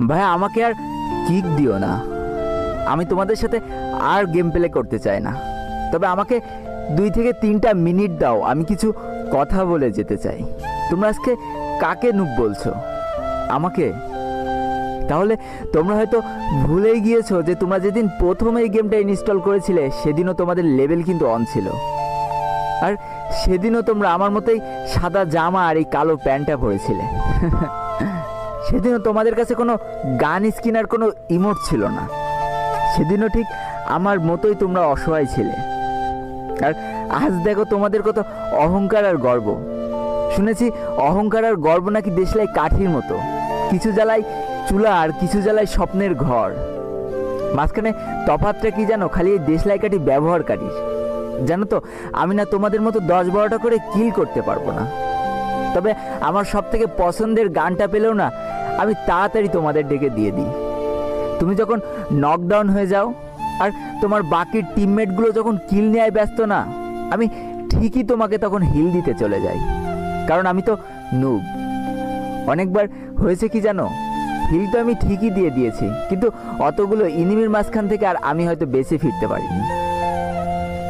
ভাই আমাকে আর কিক দিও না, আমি তোমাদের সাথে আর গেম প্লে করতে চাই না। তবে আমাকে 2 থেকে 3টা মিনিট দাও, আমি কিছু কথা বলে যেতে চাই। তোমরা আজকে কাকে নুব বলছো? আমাকে? তাহলে তোমরা হয়তো ভুলেই গিয়েছো যে তোমরা যেদিন প্রথম এই গেমটা ইনস্টল করেছিলে সেদিনও তোমাদের লেভেল কিন্তু অন ছিল, আর সেদিনও তোমরা আমার মতোই সাদা জামা আর এই কালো প্যান্টটা পরেছিলে। সেদিনও তোমাদের কাছে কোনো গান স্কিন আর কোনো ইমোট ছিল না। সেদিনও ঠিক আমার মতোই তোমরা অসহায় ছিলে। আর আজ দেখো তোমাদের কত অহংকার আর গর্ব। শুনেছি অহংকার আর গর্ব নাকি দেশলাই কাঠির মতো, কিছু জ্বালায় চুলা আর কিছু জ্বালায় স্বপ্নের ঘর। মাঝখানে তফাৎটা কি জানো? খালি এই দেশলাই কাঠি ব্যবহারকারীর। জানো তো, আমি না তোমাদের মতো 10-12টা করে কিল করতে পারবো না। তবে আমার সব থেকে পছন্দের গানটা পেলেও না আমি তাড়াতাড়ি তোমাদের ডেকে দিয়ে দিই। তুমি যখন নকডাউন হয়ে যাও আর তোমার বাকি টিমমেটগুলো যখন কিল নেওয়ায় ব্যস্ত না, আমি ঠিকই তোমাকে তখন হিল দিতে চলে যাই, কারণ আমি তো নুব। অনেকবার হয়েছে কি জানো, হিল তো আমি ঠিকই দিয়ে দিয়েছি, কিন্তু অতগুলো ইনিমির মাঝখান থেকে আর আমি হয়তো বেঁচে ফিরতে পারিনি।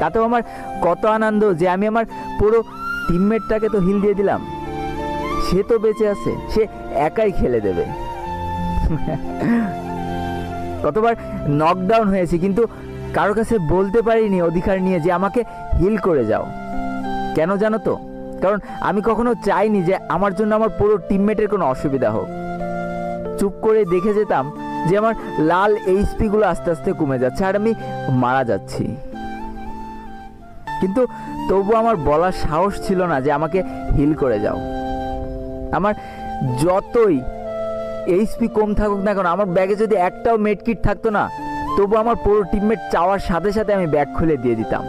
তাতেও আমার কত আনন্দ যে আমি আমার পুরো টিমমেটটাকে তো হিল দিয়ে দিলাম, সে তো বেঁচে আছে, সে একাই খেলে দেবে। কতবার নকডাউন হয়েছি কিন্তু কারো কাছে বলতে পারিনি অধিকার নিয়ে যে আমাকে হিল করে যাও। কেন জানো তো? কারণ আমি কখনো চাইনি যে আমার জন্য আমার পুরো টিমমেটের কোনো অসুবিধা হোক। চুপ করে দেখে যেতাম যে আমার লাল এইচপিগুলো আস্তে আস্তে কমে যাচ্ছে আর আমি মারা যাচ্ছি, কিন্তু তবু আমার বলার সাহস ছিল না যে আমাকে হিল করে যাও। আমার যতই এইচপি কম থাকুক না কেন, আমার ব্যাগে যদি একটাও মেডকিট থাকতো না, তবু আমার পুরো টিমমেট চাওয়ার সাথে সাথে আমি ব্যাগ খুলে দিয়ে দিতাম।